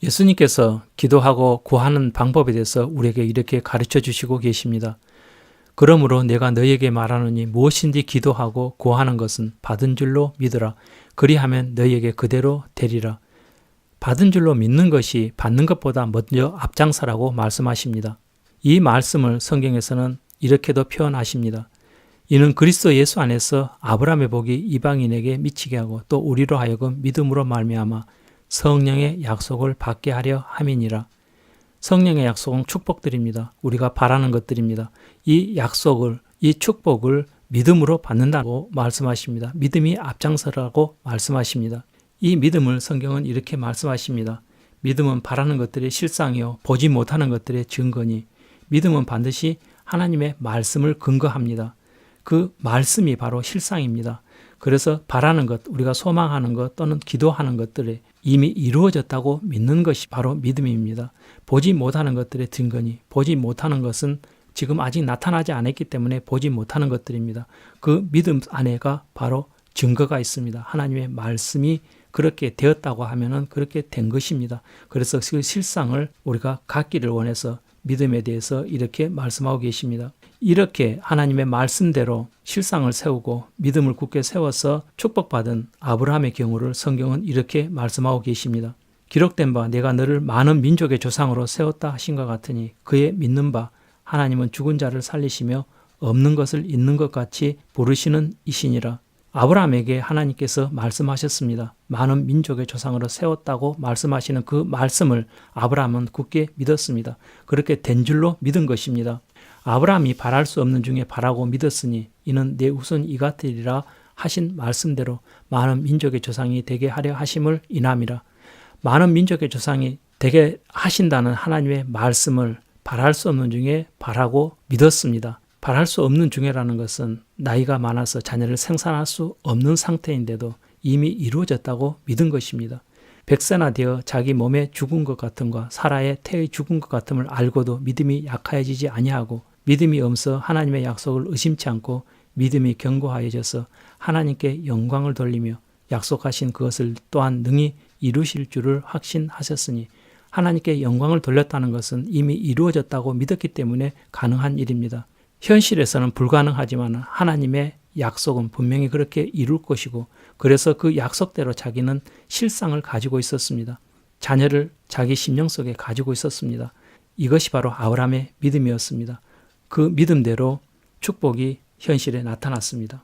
예수님께서 기도하고 구하는 방법에 대해서 우리에게 이렇게 가르쳐 주시고 계십니다. 그러므로 내가 너희에게 말하노니 무엇인지 기도하고 구하는 것은 받은 줄로 믿으라. 그리하면 너희에게 그대로 되리라. 받은 줄로 믿는 것이 받는 것보다 먼저 앞장서라고 말씀하십니다. 이 말씀을 성경에서는 이렇게도 표현하십니다. 이는 그리스도 예수 안에서 아브라함의 복이 이방인에게 미치게 하고 또 우리로 하여금 믿음으로 말미암아 성령의 약속을 받게 하려 함이니라. 성령의 약속은 축복들입니다. 우리가 바라는 것들입니다. 이 약속을, 이 축복을 믿음으로 받는다고 말씀하십니다. 믿음이 앞장서라고 말씀하십니다. 이 믿음을 성경은 이렇게 말씀하십니다. 믿음은 바라는 것들의 실상이요 보지 못하는 것들의 증거니 믿음은 반드시 하나님의 말씀을 근거합니다. 그 말씀이 바로 실상입니다. 그래서 바라는 것, 우리가 소망하는 것 또는 기도하는 것들이 이미 이루어졌다고 믿는 것이 바로 믿음입니다. 보지 못하는 것들의 증거니 보지 못하는 것은 지금 아직 나타나지 않았기 때문에 보지 못하는 것들입니다. 그 믿음 안에가 바로 증거가 있습니다. 하나님의 말씀이 그렇게 되었다고 하면은 그렇게 된 것입니다. 그래서 그 실상을 우리가 갖기를 원해서 믿음에 대해서 이렇게 말씀하고 계십니다. 이렇게 하나님의 말씀대로 실상을 세우고 믿음을 굳게 세워서 축복받은 아브라함의 경우를 성경은 이렇게 말씀하고 계십니다. 기록된 바 내가 너를 많은 민족의 조상으로 세웠다 하신 것 같으니 그의 믿는 바 하나님은 죽은 자를 살리시며 없는 것을 있는 것 같이 부르시는 이시니라. 아브라함에게 하나님께서 말씀하셨습니다. 많은 민족의 조상으로 세웠다고 말씀하시는 그 말씀을 아브라함은 굳게 믿었습니다. 그렇게 된 줄로 믿은 것입니다. 아브라함이 바랄 수 없는 중에 바라고 믿었으니 이는 내 후손 이 같으리라 하신 말씀대로 많은 민족의 조상이 되게 하려 하심을 인함이라. 많은 민족의 조상이 되게 하신다는 하나님의 말씀을 바랄 수 없는 중에 바라고 믿었습니다. 바랄 수 없는 중에라는 것은 나이가 많아서 자녀를 생산할 수 없는 상태인데도 이미 이루어졌다고 믿은 것입니다. 100세나 되어 자기 몸에 죽은 것 같음과 사라의 태의 죽은 것 같음을 알고도 믿음이 약하여지지 아니하고 믿음이 없어 하나님의 약속을 의심치 않고 믿음이 견고하여져서 하나님께 영광을 돌리며 약속하신 그것을 또한 능히 이루실 줄을 확신하셨으니 하나님께 영광을 돌렸다는 것은 이미 이루어졌다고 믿었기 때문에 가능한 일입니다. 현실에서는 불가능하지만 하나님의 약속은 분명히 그렇게 이룰 것이고 그래서 그 약속대로 자기는 실상을 가지고 있었습니다. 자녀를 자기 심령 속에 가지고 있었습니다. 이것이 바로 아브라함의 믿음이었습니다. 그 믿음대로 축복이 현실에 나타났습니다.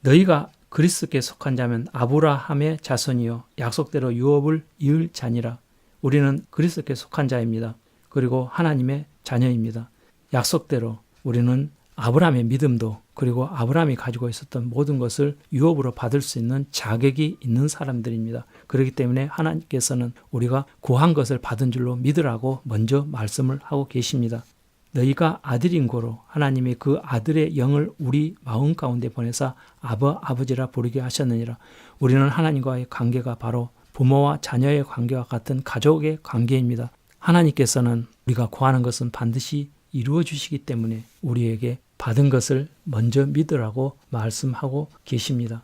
너희가 그리스도께 속한 자면 아브라함의 자손이요 약속대로 유업을 이을 자니라. 우리는 그리스도께 속한 자입니다. 그리고 하나님의 자녀입니다. 약속대로 우리는 아브라함의 믿음도 그리고 아브라함이 가지고 있었던 모든 것을 유업으로 받을 수 있는 자격이 있는 사람들입니다. 그렇기 때문에 하나님께서는 우리가 구한 것을 받은 줄로 믿으라고 먼저 말씀을 하고 계십니다. 너희가 아들인 고로 하나님이 그 아들의 영을 우리 마음 가운데 보내사 아버지라 부르게 하셨느니라. 우리는 하나님과의 관계가 바로 부모와 자녀의 관계와 같은 가족의 관계입니다. 하나님께서는 우리가 구하는 것은 반드시 이루어 주시기 때문에 우리에게 받은 것을 먼저 믿으라고 말씀하고 계십니다.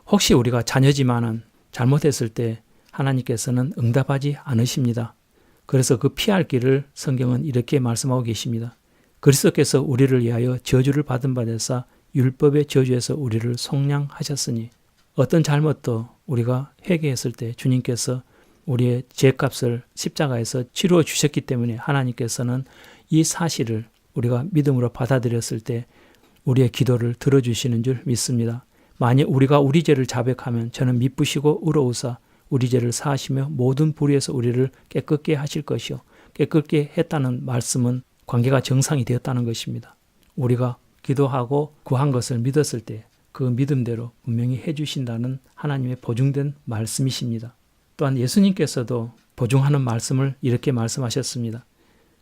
혹시 우리가 자녀지만은 잘못했을 때 하나님께서는 응답하지 않으십니다. 그래서 그 피할 길을 성경은 이렇게 말씀하고 계십니다. 그리스도께서 우리를 위하여 저주를 받은 바 되사 율법의 저주에서 우리를 속량하셨으니 어떤 잘못도 우리가 회개했을 때 주님께서 우리의 죄값을 십자가에서 치루어 주셨기 때문에 하나님께서는 이 사실을 우리가 믿음으로 받아들였을 때 우리의 기도를 들어주시는 줄 믿습니다. 만약 우리가 우리 죄를 자백하면 저는 미쁘시고 의로우사 우리 죄를 사하시며 모든 불의에서 우리를 깨끗게 하실 것이요. 깨끗게 했다는 말씀은 관계가 정상이 되었다는 것입니다. 우리가 기도하고 구한 것을 믿었을 때 그 믿음대로 분명히 해주신다는 하나님의 보증된 말씀이십니다. 또한 예수님께서도 보증하는 말씀을 이렇게 말씀하셨습니다.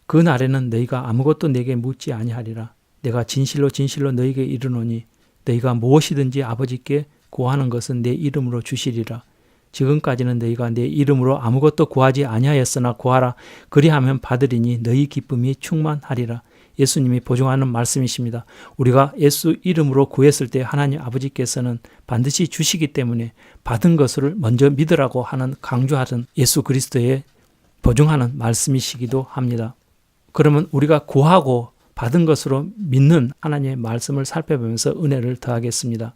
그 날에는 너희가 아무것도 내게 묻지 아니하리라. 내가 진실로 진실로 너희에게 이르노니 너희가 무엇이든지 아버지께 구하는 것은 내 이름으로 주시리라. 지금까지는 너희가 내 이름으로 아무것도 구하지 아니하였으나 구하라. 그리하면 받으리니 너희 기쁨이 충만하리라. 예수님이 보증하는 말씀이십니다. 우리가 예수 이름으로 구했을 때 하나님 아버지께서는 반드시 주시기 때문에 받은 것을 먼저 믿으라고 하는 강조하던 예수 그리스도의 보증하는 말씀이시기도 합니다. 그러면 우리가 구하고 받은 것으로 믿는 하나님의 말씀을 살펴보면서 은혜를 더하겠습니다.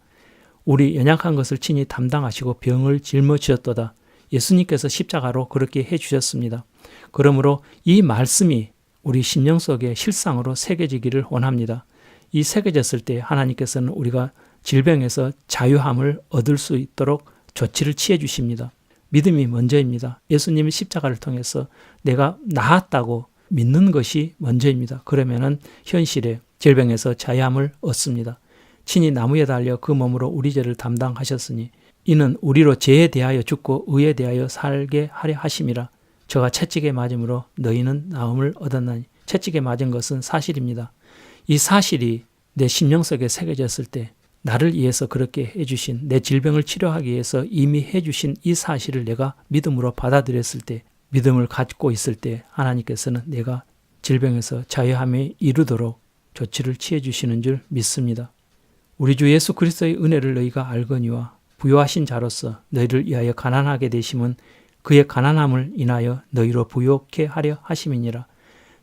우리 연약한 것을 친히 담당하시고 병을 짊어지셨도다. 예수님께서 십자가로 그렇게 해주셨습니다. 그러므로 이 말씀이 우리 심령 속에 실상으로 새겨지기를 원합니다. 이 새겨졌을 때 하나님께서는 우리가 질병에서 자유함을 얻을 수 있도록 조치를 취해 주십니다. 믿음이 먼저입니다. 예수님의 십자가를 통해서 내가 나았다고 믿는 것이 먼저입니다. 그러면은 현실에 질병에서 자유함을 얻습니다. 친히 나무에 달려 그 몸으로 우리 죄를 담당하셨으니 이는 우리로 죄에 대하여 죽고 의에 대하여 살게 하려 하심이라. 저가 채찍에 맞음으로 너희는 나음을 얻었나니. 채찍에 맞은 것은 사실입니다. 이 사실이 내 심령 속에 새겨졌을 때 나를 위해서 그렇게 해주신, 내 질병을 치료하기 위해서 이미 해주신 이 사실을 내가 믿음으로 받아들였을 때, 믿음을 갖고 있을 때 하나님께서는 내가 질병에서 자유함에 이르도록 조치를 취해 주시는 줄 믿습니다. 우리 주 예수 그리스도의 은혜를 너희가 알거니와 부요하신 자로서 너희를 위하여 가난하게 되심은 그의 가난함을 인하여 너희로 부요케 하려 하심이니라.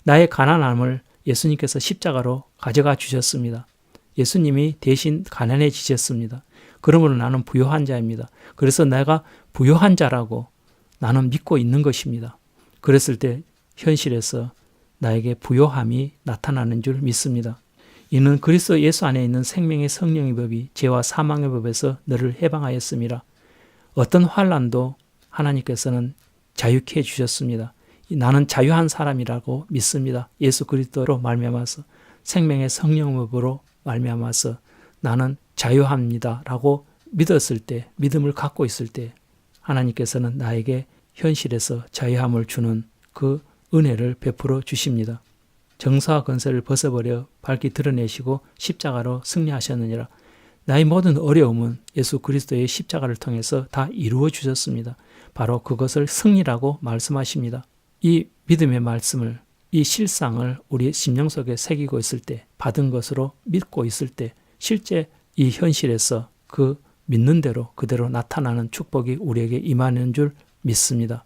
나의 가난함을 예수님께서 십자가로 가져가 주셨습니다. 예수님이 대신 가난해지셨습니다. 그러므로 나는 부요한 자입니다. 그래서 내가 부요한 자라고 나는 믿고 있는 것입니다. 그랬을 때 현실에서 나에게 부요함이 나타나는 줄 믿습니다. 이는 그리스도 예수 안에 있는 생명의 성령의 법이 죄와 사망의 법에서 너를 해방하였음이라. 어떤 환난도 하나님께서는 자유케 해주셨습니다. 나는 자유한 사람이라고 믿습니다. 예수 그리스도로 말미암아서 생명의 성령법으로 말미암아서 나는 자유합니다 라고 믿었을 때, 믿음을 갖고 있을 때 하나님께서는 나에게 현실에서 자유함을 주는 그 은혜를 베풀어 주십니다. 정사와 권세를 벗어버려 밝히 드러내시고 십자가로 승리하셨느니라. 나의 모든 어려움은 예수 그리스도의 십자가를 통해서 다 이루어 주셨습니다. 바로 그것을 승리라고 말씀하십니다. 이 믿음의 말씀을, 이 실상을 우리 심령 속에 새기고 있을 때, 받은 것으로 믿고 있을 때 실제 이 현실에서 그 믿는 대로 그대로 나타나는 축복이 우리에게 임하는 줄 믿습니다.